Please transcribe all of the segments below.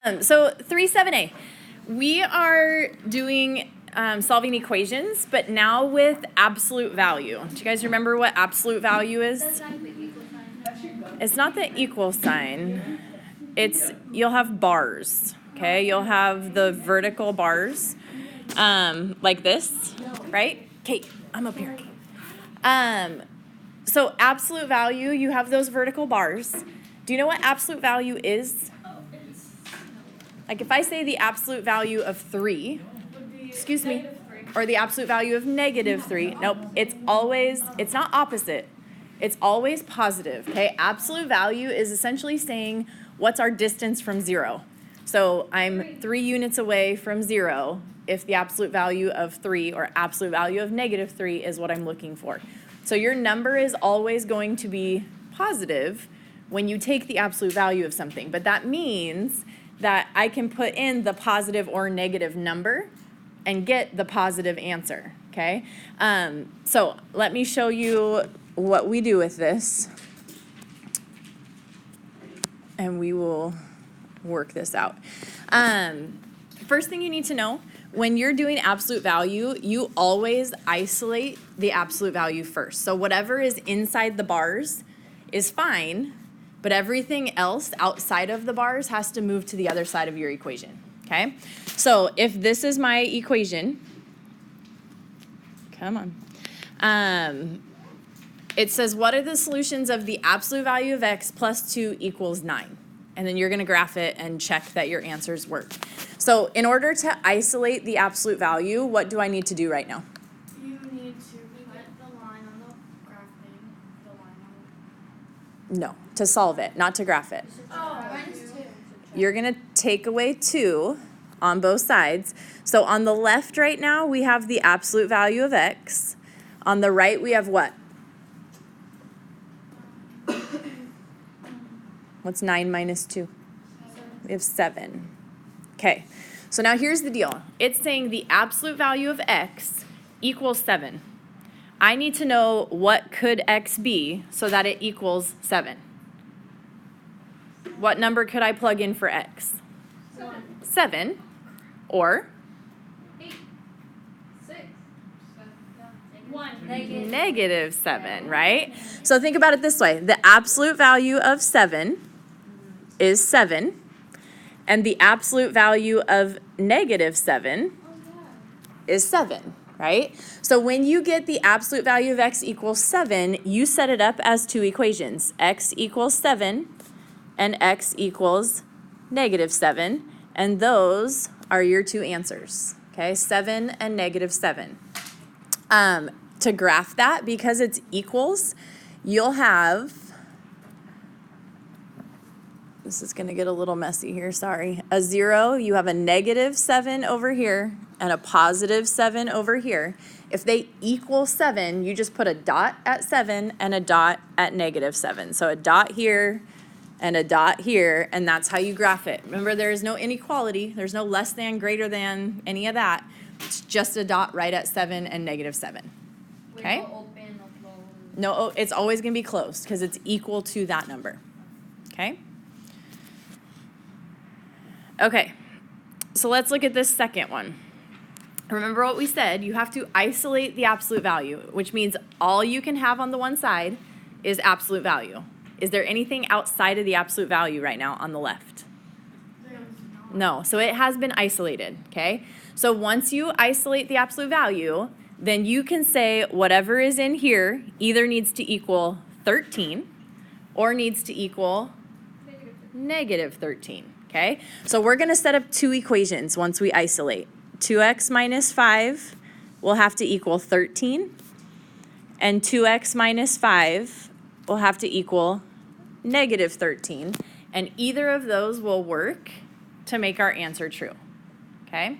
So 3-7A, we are doing solving equations, but now with absolute value. Do you guys remember what absolute value is? It's not the equal sign. You'll have bars, okay? You'll have the vertical bars like this, right? Kate, I'm up here. So absolute value, you have those vertical bars. Do you know what absolute value is? Like if I say the absolute value of 3, excuse me, or the absolute value of -3, nope, it's not opposite. It's always positive, okay? Absolute value is essentially saying what's our distance from 0. So I'm 3 units away from 0 if the absolute value of 3 or absolute value of -3 is what I'm looking for. So your number is always going to be positive when you take the absolute value of something, but that means that I can put in the positive or negative number and get the positive answer, okay? So let me show you what we do with this, and we will work this out. First thing you need to know, when you're doing absolute value, you always isolate the absolute value first. So whatever is inside the bars is fine, but everything else outside of the bars has to move to the other side of your equation, okay? So if this is my equation, come on. It says, what are the solutions of the absolute value of x plus 2 equals 9? And then you're going to graph it and check that your answers work. So in order to isolate the absolute value, what do I need to do right now? You need to put the line on the graphing, the line on No, to solve it, not to graph it. mine's 2. You're going to take away 2 on both sides. So on the left right now, we have the absolute value of x. On the right, we have what? What's 9 minus 2? We have 7. Okay, so now here's the deal. It's saying the absolute value of x equals 7. I need to know what could x be so that it equals 7. What number could I plug in for x? 7 or 8, 6, -7, right? So think about it this way. The absolute value of 7 is 7, and the absolute value of -7 is 7, right? So when you get the absolute value of x equals 7, you set it up as 2 equations. X equals 7 and x equals -7, and those are your 2 answers, okay? 7 and -7. To graph that, because it's equals, you'll have, this is going to get a little messy here, sorry. A 0, you have a -7 over here and a +7 over here. If they equal 7, you just put a dot at 7 and a dot at -7. So a dot here and a dot here, and that's how you graph it. Remember, there is no inequality. There's no less than, greater than, any of that. It's just a dot right at 7 and -7. Okay? No, it's always going to be closed because it's equal to that number. Okay? Okay, so let's look at this second one. Remember what we said, you have to isolate the absolute value, which means all you can have on the one side is absolute value. Is there anything outside of the absolute value right now on the left? No, so it has been isolated, okay? So once you isolate the absolute value, then you can say whatever is in here either needs to equal 13 or needs to equal -13. Okay, so we're going to set up 2 equations once we isolate. 2x minus 5 will have to equal 13, and 2x minus 5 will have to equal -13, and either of those will work to make our answer true. Okay,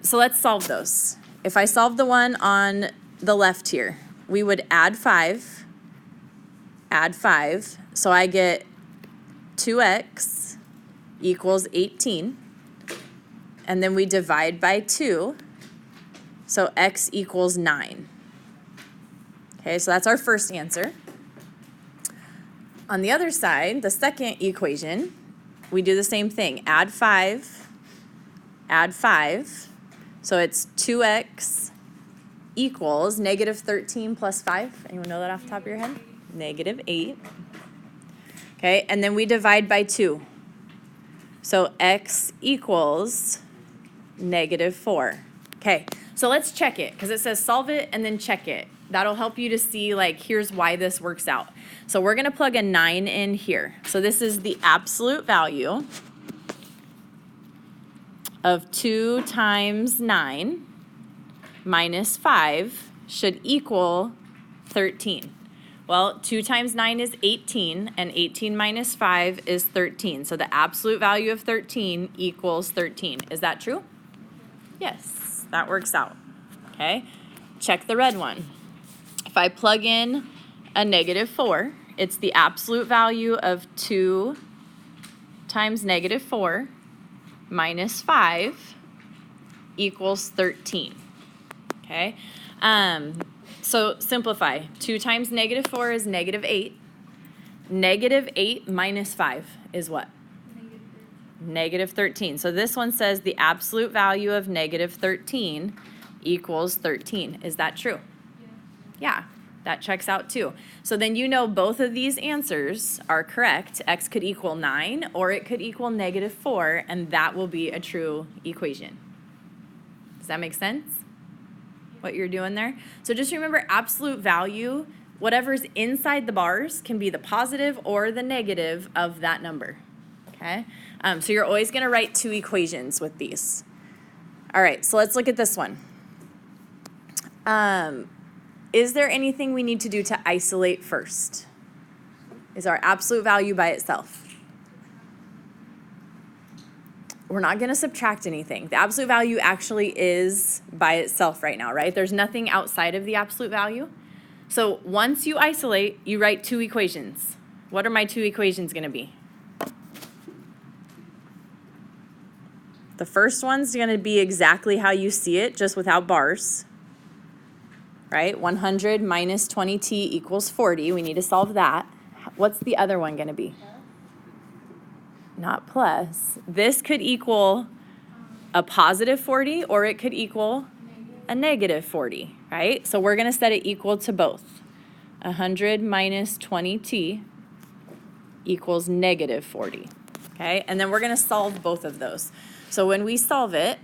so let's solve those. If I solve the one on the left here, we would add 5, so I get 2x equals 18, and then we divide by 2, so x equals 9. Okay, so that's our first answer. On the other side, the second equation, we do the same thing. Add 5. So it's 2x equals negative 13 plus 5. Anyone know that off the top of your head? Negative 8. Okay, and then we divide by 2. So x equals negative 4. Okay, so let's check it because it says solve it and then check it. That'll help you to see, like, here's why this works out. So we're going to plug a 9 in here. So this is the absolute value of 2 times 9 minus 5 should equal 13. Well, 2 times 9 is 18, and 18 minus 5 is 13. So the absolute value of 13 equals 13. Is that true? Yes, that works out. Okay, check the red one. If I plug in a negative 4, it's the absolute value of 2 times negative 4 minus 5 equals 13. Okay, so simplify. 2 times negative 4 is negative 8. Negative 8 minus 5 is what? Negative 13. So this one says the absolute value of negative 13 equals 13. Is that true? Yeah, that checks out too. So then you know both of these answers are correct. X could equal 9 or it could equal negative 4, and that will be a true equation. Does that make sense? What you're doing there? So just remember, absolute value, whatever's inside the bars can be the positive or the negative of that number. Okay? So you're always going to write 2 equations with these. All right, so let's look at this one. Is there anything we need to do to isolate first? Is our absolute value by itself? We're not going to subtract anything. The absolute value actually is by itself right now, right? There's nothing outside of the absolute value. So once you isolate, you write 2 equations. What are my 2 equations going to be? The first one's going to be exactly how you see it, just without bars. Right? 100 minus 20t equals 40. We need to solve that. What's the other one going to be? Not plus. This could equal a positive 40 or it could equal a negative 40, right? So we're going to set it equal to both. 100 minus 20t equals negative 40, okay? And then we're going to solve both of those. So when we solve it,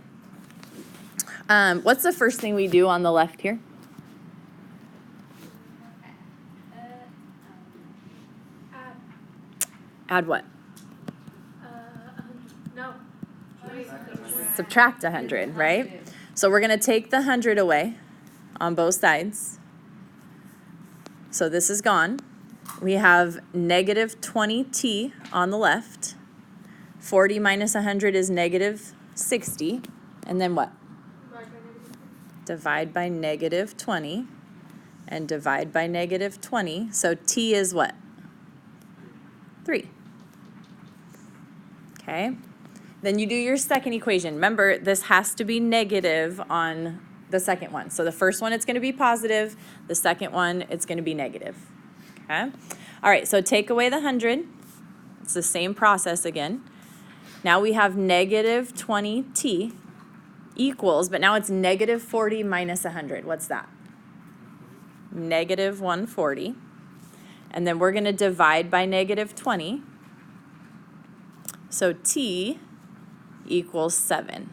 what's the first thing we do on the left here? Add what? No. Subtract 100, right? So we're going to take the 100 away on both sides. So this is gone. We have negative 20t on the left. 40 minus 100 is negative 60. And then what? Divide by negative 20. And divide by negative 20. So t is what? 3. Okay, then you do your second equation. Remember, this has to be negative on the second one. So the first one, it's going to be positive. The second one, it's going to be negative. Okay, all right, so take away the 100. It's the same process again. Now we have negative 20t equals, but now it's negative 40 minus 100. What's that? Negative 140. And then we're going to divide by negative 20. So t equals 7.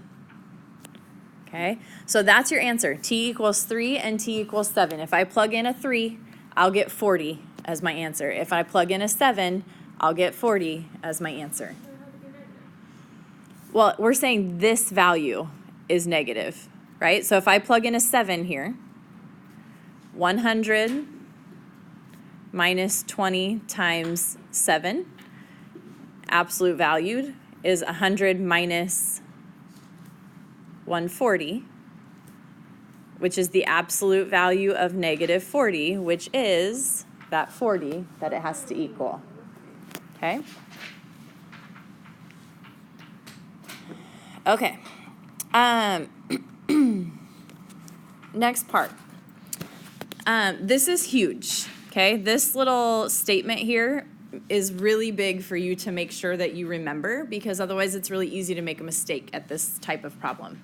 Okay, so that's your answer. T equals 3 and t equals 7. If I plug in a 3, I'll get 40 as my answer. If I plug in a 7, I'll get 40 as my answer. Well, we're saying this value is negative, right? So if I plug in a 7 here, 100 minus 20 times 7, absolute valued, is 100 minus 140, which is the absolute value of negative 40, which is that 40 that it has to equal. Okay? Okay. Next part. This is huge. Okay? This little statement here is really big for you to make sure that you remember, because otherwise it's really easy to make a mistake at this type of problem.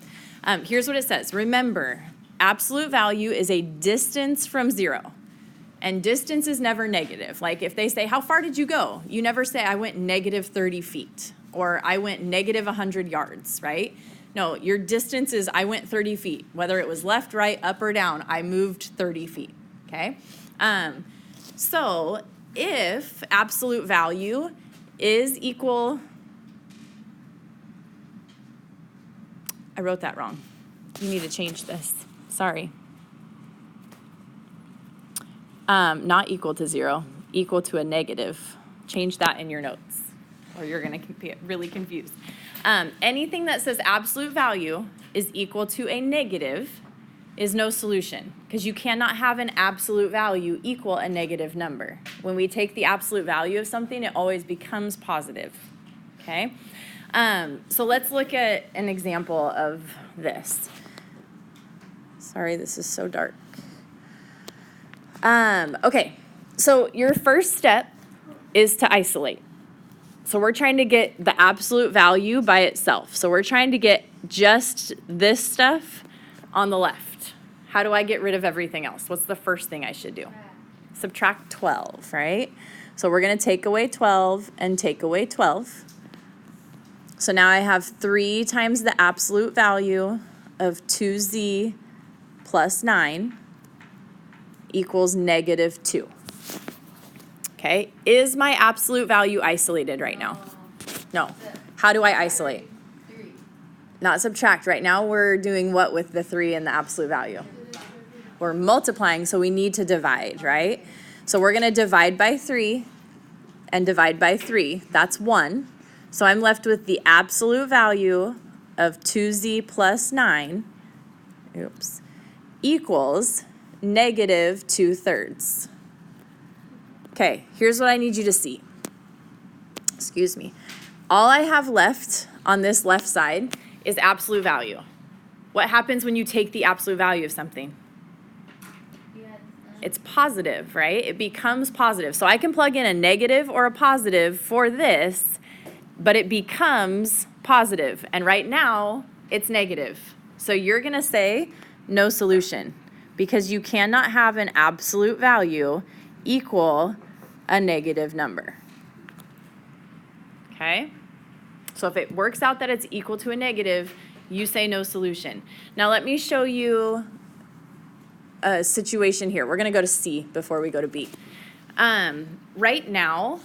Here's what it says. Remember, absolute value is a distance from 0. And distance is never negative. Like if they say, how far did you go? You never say, I went negative 30 feet or I went negative 100 yards, right? No, your distance is I went 30 feet. Whether it was left, right, up, or down, I moved 30 feet, okay? So if absolute value is equal, I wrote that wrong. You need to change this. Sorry. Not equal to 0, equal to a negative. Change that in your notes, or you're going to get really confused. Anything that says absolute value is equal to a negative is no solution, because you cannot have an absolute value equal a negative number. When we take the absolute value of something, it always becomes positive, okay? So let's look at an example of this. Sorry, this is so dark. Okay, so your first step is to isolate. So we're trying to get the absolute value by itself. So we're trying to get just this stuff on the left. How do I get rid of everything else? What's the first thing I should do? Subtract 12, right? So we're going to take away 12 and take away 12. So now I have 3 times the absolute value of 2z plus 9 equals negative 2. Okay, is my absolute value isolated right now? No. How do I isolate? Not subtract. Right now we're doing what with the 3 and the absolute value? We're multiplying, so we need to divide, right? So we're going to divide by 3 and divide by 3. That's 1. So I'm left with the absolute value of 2z plus 9, equals negative 2/3. Okay, here's what I need you to see. Excuse me. All I have left on this left side is absolute value. What happens when you take the absolute value of something? It's positive, right? It becomes positive. So I can plug in a negative or a positive for this, but it becomes positive. And right now, it's negative. So you're going to say no solution, because you cannot have an absolute value equal a negative number. Okay? So if it works out that it's equal to a negative, you say no solution. Now let me show you a situation here. We're going to go to C before we go to B. Right now,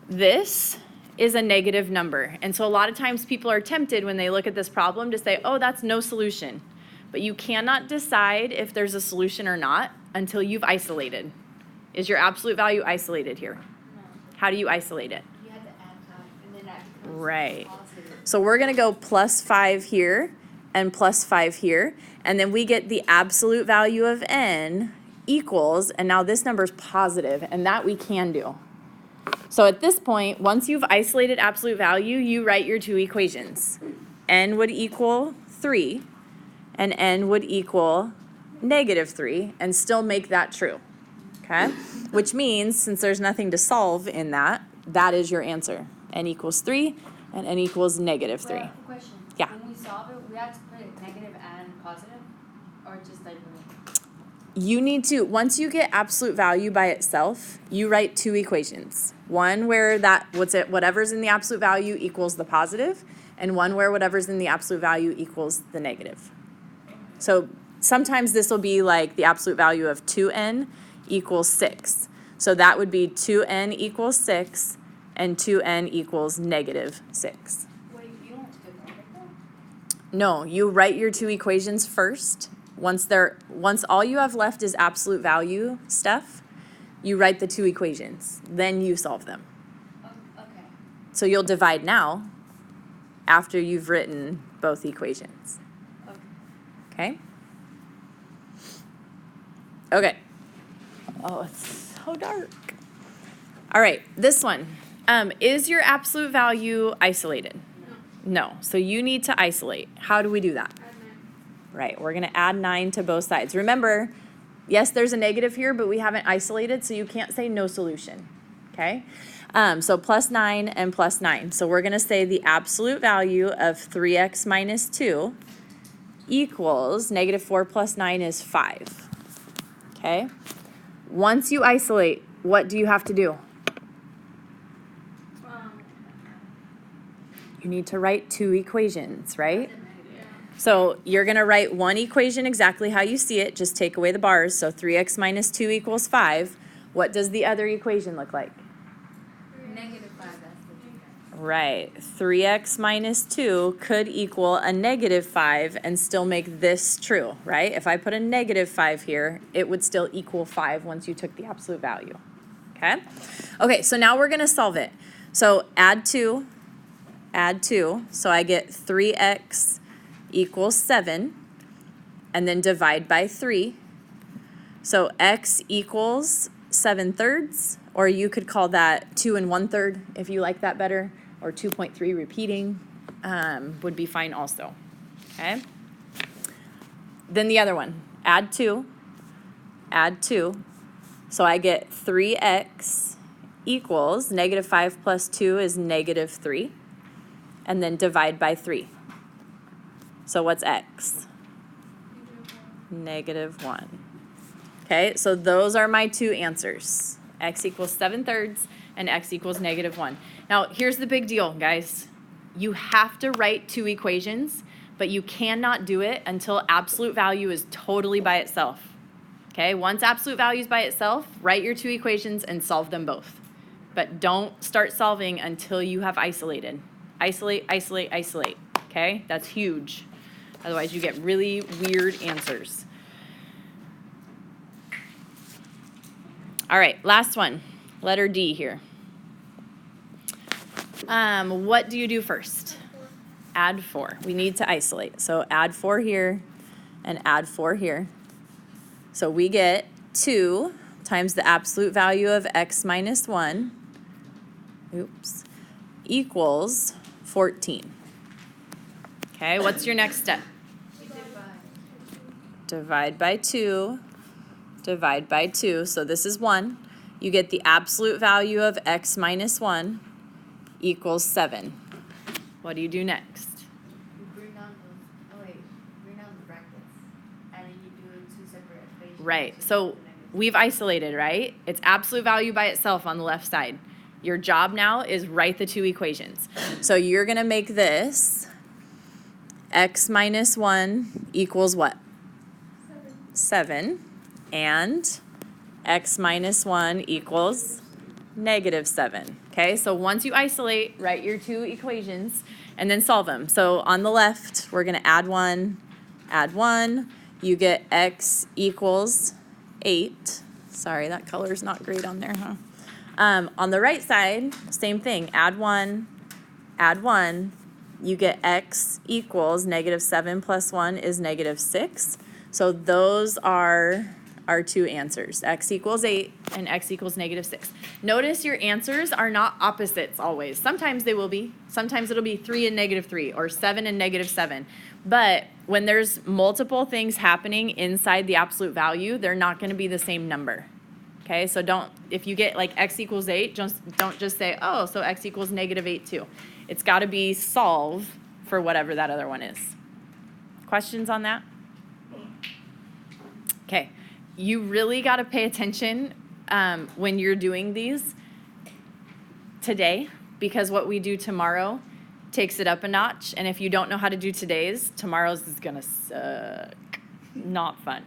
this is a negative number. And so a lot of times people are tempted when they look at this problem to say, oh, that's no solution. But you cannot decide if there's a solution or not until you've isolated. Is your absolute value isolated here? No. How do you isolate it? You had to add 5, and then that becomes right. positive. So we're going to go plus 5 here and plus 5 here. And then we get the absolute value of n equals, and now this number is positive, and that we can do. So at this point, once you've isolated absolute value, you write your 2 equations. N would equal 3. And n would equal negative 3, and still make that true, okay? Which means, since there's nothing to solve in that, that is your answer. N equals 3, and n equals negative 3. Question. Yeah. When we solve it, we have to put it negative and positive, or just like. You need to, once you get absolute value by itself, you write 2 equations. One where whatever's in the absolute value equals the positive, and one where whatever's in the absolute value equals the negative. So sometimes this will be like the absolute value of 2n equals 6. So that would be 2n equals 6 and 2n equals negative 6. Wait, you don't divide it though? No, you write your 2 equations first. Once all you have left is absolute value stuff, you write the 2 equations. Then you solve them. Okay. So you'll divide now after you've written both equations. Okay? Okay. Oh, it's so dark. All right, this one. Is your absolute value isolated? No. So you need to isolate. How do we do that? Right, we're going to add 9 to both sides. Remember, yes, there's a negative here, but we haven't isolated, so you can't say no solution. okay? So plus 9 and plus 9. So we're going to say the absolute value of 3x minus 2 equals negative 4 plus 9 is 5, okay? Once you isolate, what do you have to do? You need to write two equations, right? So you're going to write one equation exactly how you see it. Just take away the bars. So 3x minus 2 equals 5. What does the other equation look like? Negative 5, that's the Right. 3x minus 2 could equal a negative 5 and still make this true, right? If I put a negative 5 here, it would still equal 5 once you took the absolute value. Okay? Okay, so now we're going to solve it. So add 2. So I get 3x equals 7, and then divide by 3. So x equals 7/3, or you could call that 2 1/3 if you like that better, or 2.3 repeating would be fine also, okay? Then the other one, add 2. So I get 3x equals negative 5 plus 2 is negative 3, and then divide by 3. So what's x? Negative 1. Okay, so those are my two answers. X equals 7/3 and x equals negative 1. Now, here's the big deal, guys. You have to write two equations, but you cannot do it until absolute value is totally by itself. Okay, once absolute value is by itself, write your two equations and solve them both. But don't start solving until you have isolated. Isolate, isolate, isolate. Okay, that's huge. Otherwise, you get really weird answers. All right, last one, letter D here. What do you do first? Add 4. We need to isolate. So add 4 here and add 4 here. So we get 2 times the absolute value of x minus 1, equals 14. Okay, what's your next step? Divide by 2. Divide by 2. So this is 1. You get the absolute value of x minus 1 equals 7. What do you do next? You bring down the brackets, and then you do two separate equations. Right. So we've isolated, right? It's absolute value by itself on the left side. Your job now is write the two equations. So you're going to make this x minus 1 equals what? 7. And x minus 1 equals negative 7. Okay, so once you isolate, write your two equations and then solve them. So on the left, we're going to add 1. You get x equals 8. Sorry, that color's not great on there, huh? On the right side, same thing. Add 1. You get x equals negative 7 plus 1 is negative 6. So those are our two answers. X equals 8 and x equals negative 6. Notice your answers are not opposites always. Sometimes they will be. Sometimes it'll be 3 and negative 3 or 7 and negative 7. But when there's multiple things happening inside the absolute value, they're not going to be the same number. Okay, so if you get like x equals 8, don't just say, oh, so x equals negative 8 too. It's got to be solved for whatever that other one is. Questions on that? Okay, you really got to pay attention when you're doing these today, because what we do tomorrow takes it up a notch. And if you don't know how to do today's, tomorrow's is going to suck. Not fun.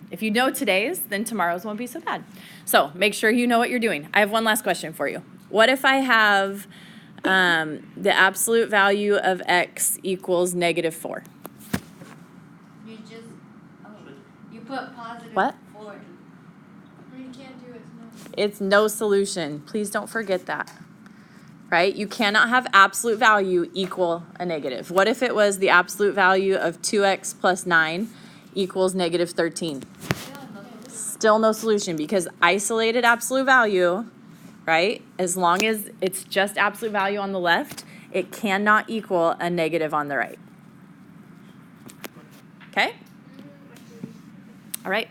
If you know today's, then tomorrow's won't be so bad. So make sure you know what you're doing. I have one last question for you. What if I have the absolute value of x equals negative 4? You put positive What? 4. You can't do it. No. It's no solution. Please don't forget that. Right? You cannot have absolute value equal a negative. What if it was the absolute value of 2x plus 9 equals negative 13? Still no solution, because isolated absolute value, right? As long as it's just absolute value on the left, it cannot equal a negative on the right. Okay? All right.